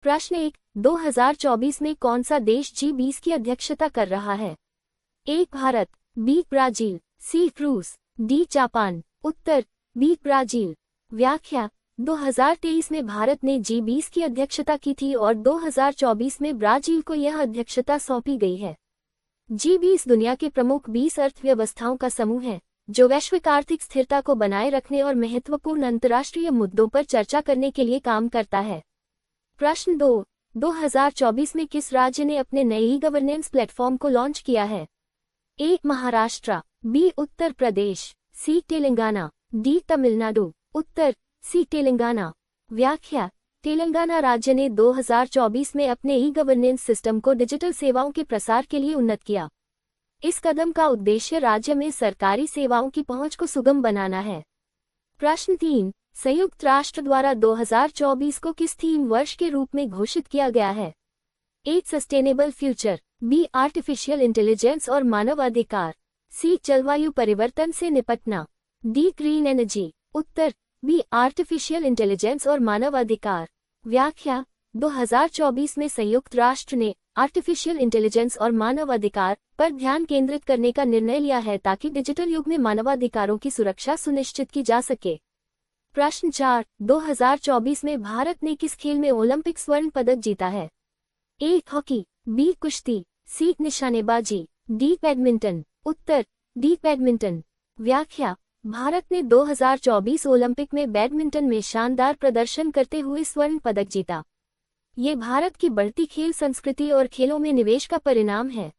प्रश्न 1, 2024 में कौन सा देश G20 की अध्यक्षता कर रहा है? ए भारत, बी ब्राजील, सी रूस, डी जापान। उत्तर बी ब्राजील। व्याख्या 2023 में भारत ने G20 की अध्यक्षता की थी और 2024 में ब्राजील को यह अध्यक्षता सौंपी गई है। G20 दुनिया के प्रमुख 20 अर्थव्यवस्थाओं का समूह है जो वैश्विक आर्थिक स्थिरता को बनाए रखने और महत्वपूर्ण अंतर्राष्ट्रीय मुद्दों पर चर्चा करने के लिए काम करता है। प्रश्न 2, 2024 में किस राज्य ने अपने नए ई गवर्नेंस प्लेटफॉर्म को लॉन्च किया है? ए महाराष्ट्र, बी उत्तर प्रदेश, सी तेलंगाना, डी तमिलनाडु। उत्तर सी तेलंगाना। व्याख्या तेलंगाना राज्य ने 2024 में अपने ई गवर्नेंस सिस्टम को डिजिटल सेवाओं के प्रसार के लिए उन्नत किया। इस कदम का उद्देश्य राज्य में सरकारी सेवाओं की पहुंच को सुगम बनाना है। प्रश्न 3, संयुक्त राष्ट्र द्वारा 2024 को किस थीम वर्ष के रूप में घोषित किया गया है? A sustainable future, B artificial intelligence और मानव अधिकार, सी जलवायु परिवर्तन से निपटना, डी ग्रीन एनर्जी। उत्तर बी आर्टिफिशियल इंटेलिजेंस और मानव अधिकार। व्याख्या 2024 में संयुक्त राष्ट्र ने आर्टिफिशियल इंटेलिजेंस और मानव अधिकार पर ध्यान केंद्रित करने का निर्णय लिया है ताकि डिजिटल युग में मानवाधिकारों की सुरक्षा सुनिश्चित की जा सके। प्रश्न 4, 2024 में भारत ने किस खेल में ओलंपिक स्वर्ण पदक जीता है? ए हॉकी, बी कुश्ती, सी निशानेबाजी, डी बैडमिंटन। उत्तर डी बैडमिंटन। व्याख्या भारत ने 2024 ओलंपिक में बैडमिंटन में शानदार प्रदर्शन करते हुए स्वर्ण पदक जीता। ये भारत की बढ़ती खेल संस्कृति और खेलों में निवेश का परिणाम है।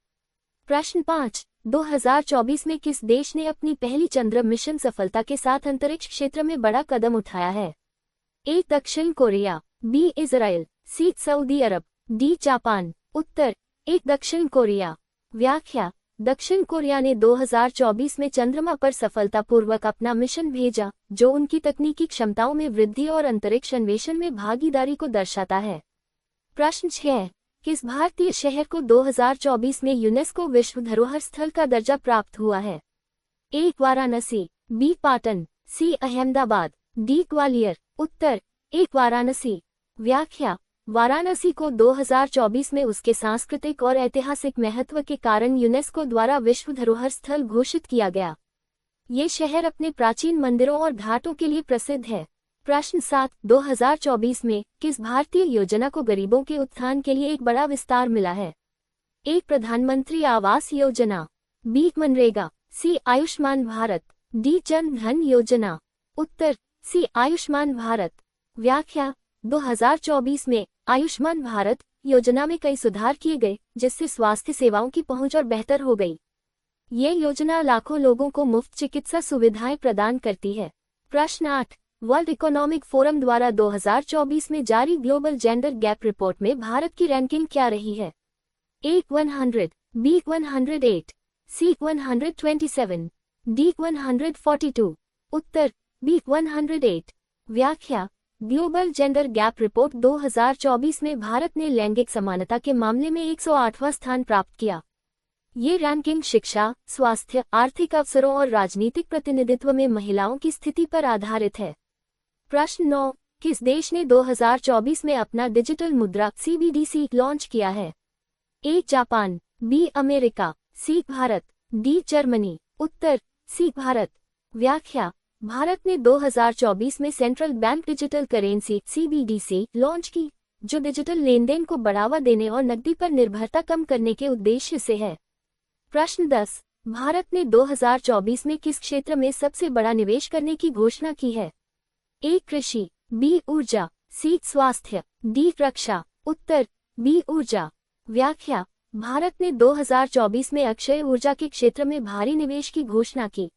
प्रश्न 5, 2024 में किस देश ने अपनी पहली चंद्र मिशन सफलता के साथ अंतरिक्ष क्षेत्र में बड़ा कदम उठाया है? ए दक्षिण Korea, B Israel, C Saudi Arab, D Japan. उत्तर ए दक्षिण कोरिया। व्याख्या दक्षिण कोरिया ने 2024 में चंद्रमा पर सफलतापूर्वक अपना मिशन भेजा जो उनकी तकनीकी क्षमताओं में वृद्धि और अंतरिक्ष अन्वेषण में भागीदारी को दर्शाता है। प्रश्न 6, किस भारतीय शहर को 2024 में यूनेस्को विश्व धरोहर स्थल का दर्जा प्राप्त हुआ है? ए वाराणसी, बी पाटन, सी अहमदाबाद, डी ग्वालियर। उत्तर ए वाराणसी। व्याख्या वाराणसी को 2024 में उसके सांस्कृतिक और ऐतिहासिक महत्व के कारण यूनेस्को द्वारा विश्व धरोहर स्थल घोषित किया गया। ये शहर अपने प्राचीन मंदिरों और घाटों के लिए प्रसिद्ध है। प्रश्न 7, 2024 में किस भारतीय योजना को गरीबों के उत्थान के लिए एक बड़ा विस्तार मिला है? ए प्रधानमंत्री आवास योजना, बी मनरेगा, सी आयुष्मान भारत, डी जन धन योजना। उत्तर सी आयुष्मान भारत। व्याख्या 2024 में आयुष्मान भारत योजना में कई सुधार किए गए जिससे स्वास्थ्य सेवाओं की पहुंच और बेहतर हो गई। ये योजना लाखों लोगों को मुफ्त चिकित्सा सुविधाएं प्रदान करती है। प्रश्न 8, वर्ल्ड इकोनॉमिक फोरम द्वारा 2024 में जारी ग्लोबल जेंडर गैप रिपोर्ट में भारत की रैंकिंग क्या रही है? ए 100, बी 108, सी 127, डी 142। उत्तर बी 108। व्याख्या ग्लोबल जेंडर गैप रिपोर्ट 2024 में भारत ने लैंगिक समानता के मामले में 108वां स्थान प्राप्त किया। ये रैंकिंग शिक्षा, स्वास्थ्य, आर्थिक अवसरों और राजनीतिक प्रतिनिधित्व में महिलाओं की स्थिति पर आधारित है। प्रश्न 9, किस देश ने 2024 में अपना डिजिटल मुद्रा CBDC लॉन्च किया है? A Japan, B America, C Bharat, D Germany. उत्तर सी भारत। व्याख्या भारत ने 2024 में central bank digital currency CBDC launch की जो डिजिटल लेनदेन को बढ़ावा देने और नकदी पर निर्भरता कम करने के उद्देश्य से है। प्रश्न 10, भारत ने 2024 में किस क्षेत्र में सबसे बड़ा निवेश करने की घोषणा की है? ए कृषि, बी ऊर्जा, सी स्वास्थ्य, डी रक्षा। उत्तर बी ऊर्जा। व्याख्या भारत ने 2024 में अक्षय ऊर्जा के क्षेत्र में भारी निवेश की घोषणा की।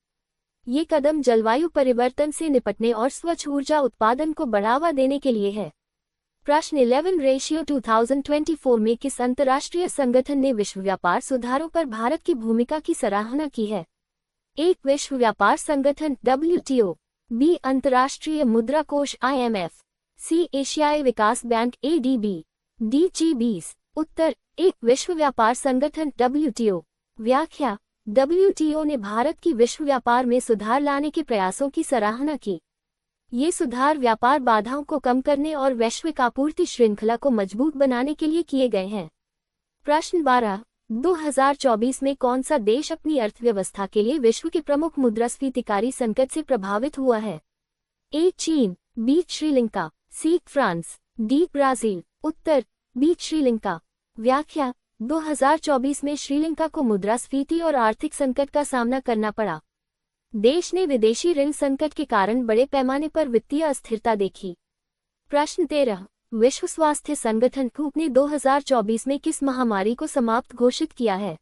ये कदम जलवायु परिवर्तन से निपटने और स्वच्छ ऊर्जा उत्पादन को बढ़ावा देने के लिए है। प्रश्न 11, रेशियो 2024 में किस अंतर्राष्ट्रीय संगठन ने विश्व व्यापार सुधारों पर भारत की भूमिका की सराहना की है? ए विश्व व्यापार संगठन WTO, बी अंतर्राष्ट्रीय मुद्रा कोष IMF, सी एशियाई विकास बैंक ADB, डी G20। उत्तर ए विश्व व्यापार संगठन WTO। व्याख्या WTO ने भारत की विश्व व्यापार में सुधार लाने के प्रयासों की सराहना की। ये सुधार व्यापार बाधाओं को कम करने और वैश्विक आपूर्ति श्रृंखला को मजबूत बनाने के लिए किए गए हैं। प्रश्न 12, 2024 में कौन सा देश अपनी अर्थव्यवस्था के लिए विश्व के प्रमुख मुद्रास्फीतिकारी संकट से प्रभावित हुआ है? ए चीन, B Sri Lanka, C France, D Brazil. उत्तर, बी श्रीलंका। व्याख्या, 2024 में श्रीलंका को मुद्रास्फीति और आर्थिक संकट का सामना करना पड़ा। देश ने विदेशी ऋण संकट के कारण बड़े पैमाने पर वित्तीय अस्थिरता देखी। प्रश्न 13, विश्व स्वास्थ्य संगठन WHO ने 2024 में किस महामारी को समाप्त घोषित किया है?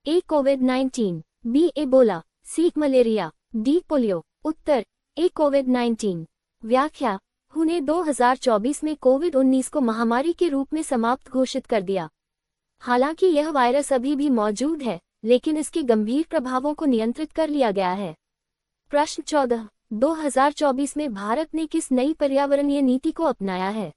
ए कोविड-19, बी एबोला, सी मलेरिया, डी पोलियो। उत्तर, ए कोविड-19। व्याख्या, WHO ने 2024 में कोविड-19 को महामारी के रूप में समाप्त घोषित कर दिया। हालांकि यह वायरस अभी भी मौजूद है, लेकिन इसके गंभीर प्रभावों को नियंत्रित कर लिया गया है। प्रश्न 14, 2024 में भारत ने किस नई पर्यावरणीय नीति को अपनाया है?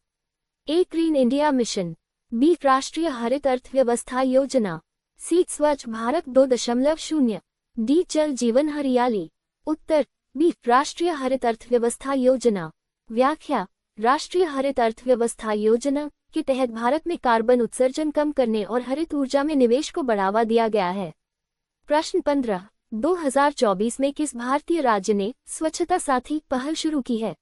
ए ग्रीन इंडिया मिशन, बी राष्ट्रीय हरित अर्थव्यवस्था योजना, सी स्वच्छ भारत 2.0, डी जल जीवन हरियाली। उत्तर, बी राष्ट्रीय हरित अर्थव्यवस्था योजना। व्याख्या, राष्ट्रीय हरित अर्थव्यवस्था योजना के तहत भारत में कार्बन उत्सर्जन कम करने और हरित ऊर्जा में निवेश को बढ़ावा दिया गया है। प्रश्न 15, 2024 में किस भारतीय राज्य ने स्वच्छता साथी पहल शुरू की है?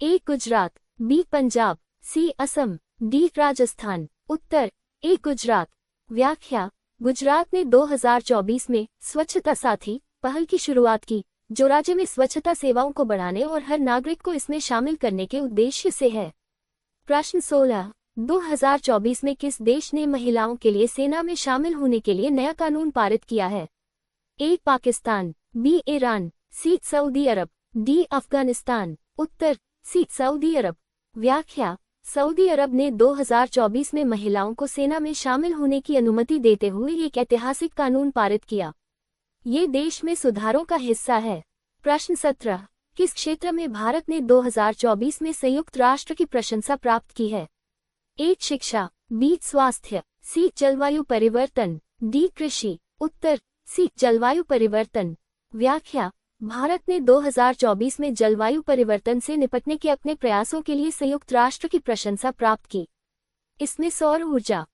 ए गुजरात, बी पंजाब, सी असम, डी राजस्थान। उत्तर, ए गुजरात। व्याख्या, गुजरात ने 2024 में स्वच्छता साथी पहल की शुरुआत की, जो राज्य में स्वच्छता सेवाओं को बढ़ाने और हर नागरिक को इसमें शामिल करने के उद्देश्य से है। प्रश्न 16, 2024 में किस देश ने महिलाओं के लिए सेना में शामिल होने के लिए नया कानून पारित किया है? A Pakistan, B Iran, C Saudi Arab, D Afghanistan. उत्तर, सी सऊदी अरब। व्याख्या, सऊदी अरब ने 2024 में महिलाओं को सेना में शामिल होने की अनुमति देते हुए एक ऐतिहासिक कानून पारित किया। ये देश में सुधारों का हिस्सा है। प्रश्न 17, किस क्षेत्र में भारत ने 2024 में संयुक्त राष्ट्र की प्रशंसा प्राप्त की है? ए शिक्षा, बी स्वास्थ्य, सी जलवायु परिवर्तन, डी कृषि। उत्तर, सी जलवायु परिवर्तन। व्याख्या, भारत ने 2024 में जलवायु परिवर्तन से निपटने के अपने प्रयासों के लिए संयुक्त राष्ट्र की प्रशंसा प्राप्त की। इसमें सौर ऊर्जा।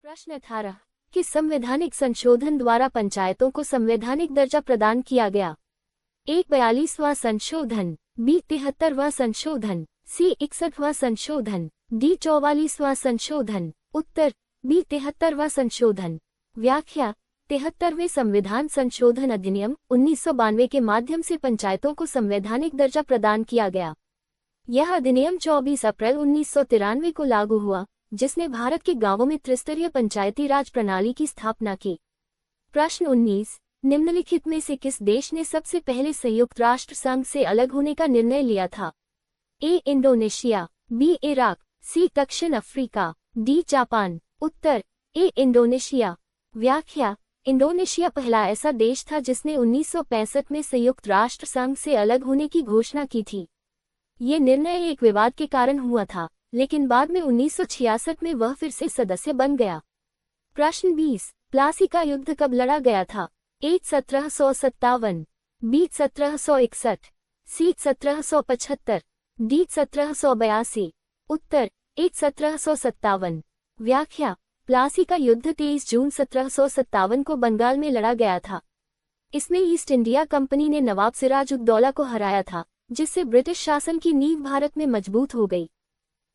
प्रश्न 18, किस संवैधानिक संशोधन द्वारा पंचायतों को संवैधानिक दर्जा प्रदान किया गया? ए 42वां संशोधन, बी 73वां संशोधन, सी 61वां संशोधन, डी 44वां संशोधन। उत्तर, बी 73वां संशोधन। व्याख्या, 73वें संविधान संशोधन अधिनियम 1992 के माध्यम से पंचायतों को संवैधानिक दर्जा प्रदान किया गया। यह अधिनियम 24 अप्रैल 1993 को लागू हुआ, जिसने भारत के गांवों में त्रिस्तरीय पंचायती राज प्रणाली की स्थापना की। प्रश्न 19, निम्नलिखित में से किस देश ने सबसे पहले संयुक्त राष्ट्र संघ से अलग होने का निर्णय लिया था? ए इंडोनेशिया, बी इराक, सी दक्षिण अफ्रीका, डी जापान। उत्तर, ए इंडोनेशिया। व्याख्या, इंडोनेशिया पहला ऐसा देश था जिसने 1965 में संयुक्त राष्ट्र संघ से अलग होने की घोषणा की थी। ये निर्णय एक विवाद के कारण हुआ था, लेकिन बाद में 1966 में वह फिर से सदस्य बन गया। प्रश्न 20, प्लासी का युद्ध कब लड़ा गया था? ए 1757, बी 1761, सी 1775, डी 1782। उत्तर, ए 1757। व्याख्या, प्लासी का युद्ध 23 जून 1757 को बंगाल में लड़ा गया था। इसमें ईस्ट इंडिया कंपनी ने नवाब सिराजुद्दौला को हराया था, जिससे ब्रिटिश शासन की नींव भारत में मजबूत हो गई।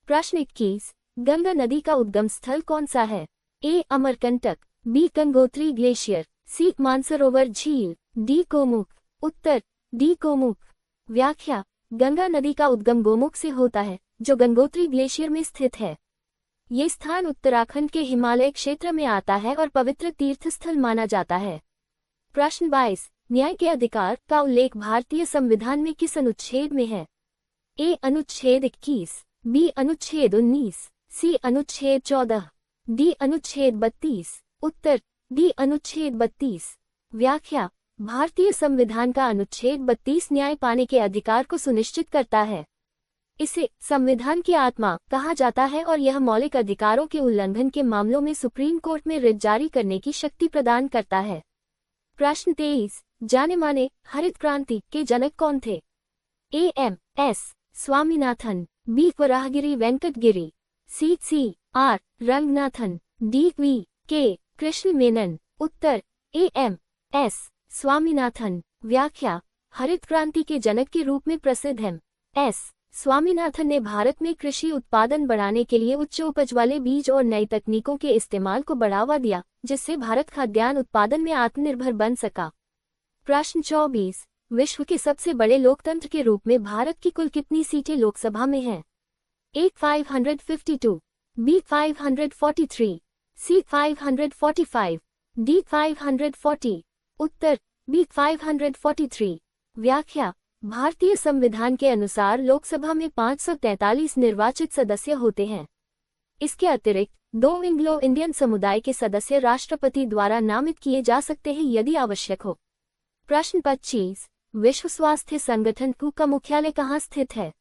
प्रश्न 21, गंगा नदी का उद्गम स्थल कौन सा है? ए अमरकंटक, बी गंगोत्री ग्लेशियर, सी मानसरोवर झील, डी गोमुख। उत्तर, डी गोमुख। व्याख्या, गंगा नदी का उद्गम गोमुख से होता है, जो गंगोत्री ग्लेशियर में स्थित है। ये स्थान उत्तराखंड के हिमालय क्षेत्र में आता है और पवित्र तीर्थस्थल माना जाता है। प्रश्न 22, न्याय के अधिकार का उल्लेख भारतीय संविधान में किस अनुच्छेद में है? ए अनुच्छेद 21, बी अनुच्छेद 19, सी अनुच्छेद 14, डी अनुच्छेद 32। उत्तर, डी अनुच्छेद 32। व्याख्या, भारतीय संविधान का अनुच्छेद 32 न्याय पाने के अधिकार को सुनिश्चित करता है। इसे संविधान की आत्मा कहा जाता है और यह मौलिक अधिकारों के उल्लंघन के मामलों में सुप्रीम कोर्ट में रिट जारी करने की शक्ति प्रदान करता है। प्रश्न 23, जाने माने हरित क्रांति के जनक कौन थे? A M S Swaminathan, B Varahagiri Venkatagiri, C R Ranganathan, D V K Krishna Menon. उत्तर ए एम एस स्वामीनाथन। व्याख्या हरित क्रांति के जनक के रूप में प्रसिद्ध है। एस स्वामीनाथन ने भारत में कृषि उत्पादन बढ़ाने के लिए उच्च उपज वाले बीज और नई तकनीकों के इस्तेमाल को बढ़ावा दिया, जिससे भारत खाद्यान्न उत्पादन में आत्मनिर्भर बन सका। प्रश्न 24, विश्व के सबसे बड़े लोकतंत्र के रूप में भारत की कुल कितनी सीटें लोकसभा में हैं? ए 552, बी 543, सी 545, डी 540। उत्तर बी 543। व्याख्या भारतीय संविधान के अनुसार लोकसभा में 543 निर्वाचित सदस्य होते हैं। इसके अतिरिक्त 2 एंग्लो इंडियन समुदाय के सदस्य राष्ट्रपति द्वारा नामित किए जा सकते हैं यदि आवश्यक हो। प्रश्न 25, विश्व स्वास्थ्य संगठन WHO का मुख्यालय कहाँ स्थित है?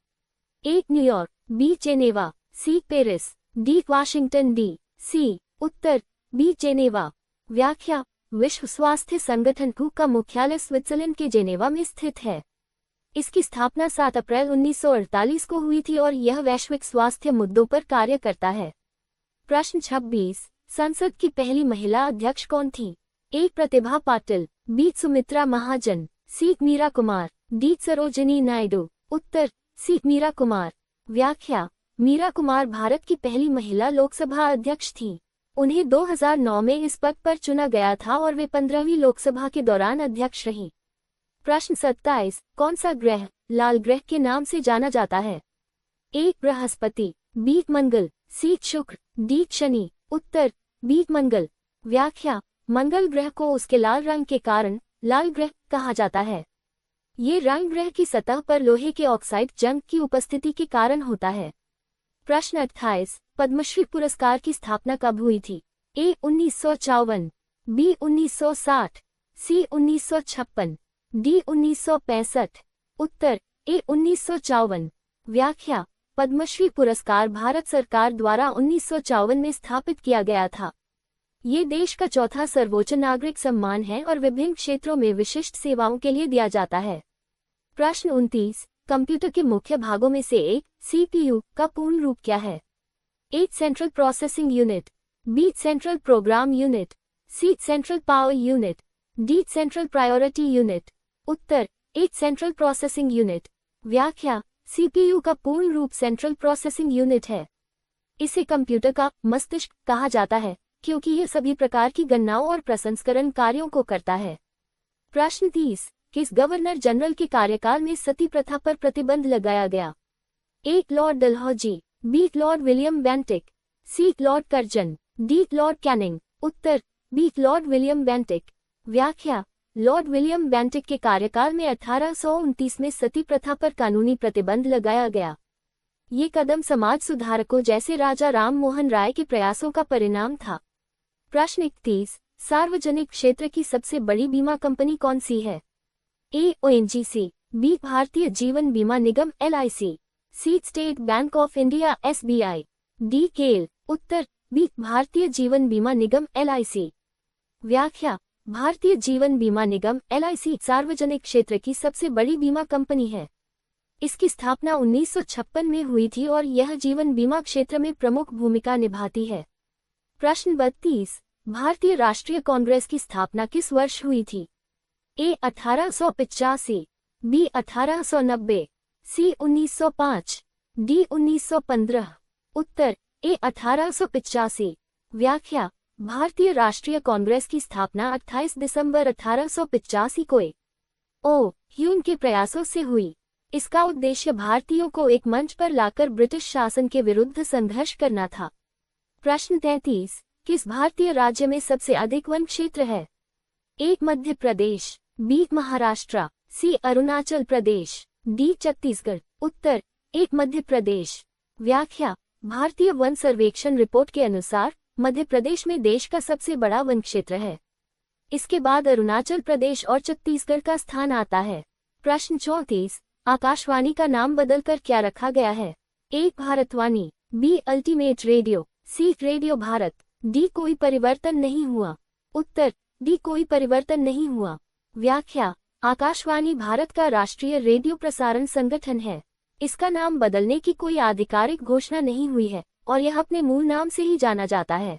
A New York, B Geneva, C Paris, D Washington D C. उत्तर बी जेनेवा। व्याख्या विश्व स्वास्थ्य संगठन WHO का मुख्यालय स्विट्जरलैंड के जेनेवा में स्थित है। इसकी स्थापना 7 अप्रैल 1948 को हुई थी और यह वैश्विक स्वास्थ्य मुद्दों पर कार्य करता है। प्रश्न 26, संसद की पहली महिला अध्यक्ष कौन थी? ए प्रतिभा पाटिल, बी सुमित्रा महाजन, सी मीरा कुमार, डी सरोजिनी नायडू। उत्तर सी मीरा कुमार। व्याख्या मीरा कुमार भारत की पहली महिला लोकसभा अध्यक्ष थी। उन्हें 2009 में इस पद पर चुना गया था और वे 15वीं लोकसभा के दौरान अध्यक्ष रहीं। प्रश्न 27, कौन सा ग्रह लाल ग्रह के नाम से जाना जाता है? ए बृहस्पति, बी मंगल, सी शुक्र, डी शनि। उत्तर बी मंगल। व्याख्या मंगल ग्रह को उसके लाल रंग के कारण लाल ग्रह कहा जाता है। ये रंग ग्रह की सतह पर लोहे के ऑक्साइड जंग की उपस्थिति के कारण होता है। प्रश्न 28, पद्मश्री पुरस्कार की स्थापना कब हुई थी? ए 1954, बी 1960, सी 1956, डी 1965। उत्तर ए 1954। व्याख्या पद्मश्री पुरस्कार भारत सरकार द्वारा 1954 में स्थापित किया गया था। ये देश का चौथा सर्वोच्च नागरिक सम्मान है और विभिन्न क्षेत्रों में विशिष्ट सेवाओं के लिए दिया जाता है। प्रश्न 29, कंप्यूटर के मुख्य भागों में से एक CPU का पूर्ण रूप क्या है? A central processing unit, B central program unit, C central power unit, D central priority unit. उत्तर ए सेंट्रल प्रोसेसिंग यूनिट। व्याख्या CPU का पूर्ण रूप सेंट्रल प्रोसेसिंग यूनिट है। इसे कंप्यूटर का मस्तिष्क कहा जाता है क्योंकि यह सभी प्रकार की गणनाओं और प्रसंस्करण कार्यों को करता है। प्रश्न 30, किस गवर्नर जनरल के कार्यकाल में सती प्रथा पर प्रतिबंध लगाया गया? A Lord Dalhousie, B Lord William Bentinck, C Lord Curzon, D Lord Canning. उत्तर बी लॉर्ड विलियम बेंटिक। व्याख्या लॉर्ड विलियम बेंटिक के कार्यकाल में 1829 में सती प्रथा पर कानूनी प्रतिबंध लगाया गया। ये कदम समाज सुधारकों जैसे राजा राम मोहन राय के प्रयासों का परिणाम था। प्रश्न 31, सार्वजनिक क्षेत्र की सबसे बड़ी बीमा कंपनी कौन सी है? ए ONGC, बी भारतीय जीवन बीमा निगम LIC, C state bank of India SBI, D केल। उत्तर बी भारतीय जीवन बीमा निगम LIC। व्याख्या भारतीय जीवन बीमा निगम LIC सार्वजनिक क्षेत्र की सबसे बड़ी बीमा कंपनी है। इसकी स्थापना 1956 में हुई थी और यह जीवन बीमा क्षेत्र में प्रमुख भूमिका निभाती है। प्रश्न 32, भारतीय राष्ट्रीय कांग्रेस की स्थापना किस वर्ष हुई थी? ए 1885, बी 1890, सी 1905, डी 1915। उत्तर ए 1885। व्याख्या भारतीय राष्ट्रीय कांग्रेस की स्थापना 28 दिसंबर 1885 को ह्यूम के प्रयासों से हुई। इसका उद्देश्य भारतीयों को एक मंच पर लाकर ब्रिटिश शासन के विरुद्ध संघर्ष करना था। प्रश्न 33, किस भारतीय राज्य में सबसे अधिक वन क्षेत्र है? ए मध्य प्रदेश, बी महाराष्ट्र, सी अरुणाचल प्रदेश, डी छत्तीसगढ़। उत्तर ए मध्य प्रदेश। व्याख्या भारतीय वन सर्वेक्षण रिपोर्ट के अनुसार मध्य प्रदेश में देश का सबसे बड़ा वन क्षेत्र है। इसके बाद अरुणाचल प्रदेश और छत्तीसगढ़ का स्थान आता है। प्रश्न 34, आकाशवाणी का नाम बदलकर क्या रखा गया है? A Bharatvani, B ultimate radio, C radio Bharat, D कोई परिवर्तन नहीं हुआ। उत्तर डी कोई परिवर्तन नहीं हुआ। व्याख्या आकाशवाणी भारत का राष्ट्रीय रेडियो प्रसारण संगठन है। इसका नाम बदलने की कोई आधिकारिक घोषणा नहीं हुई है और यह अपने मूल नाम से ही जाना जाता है।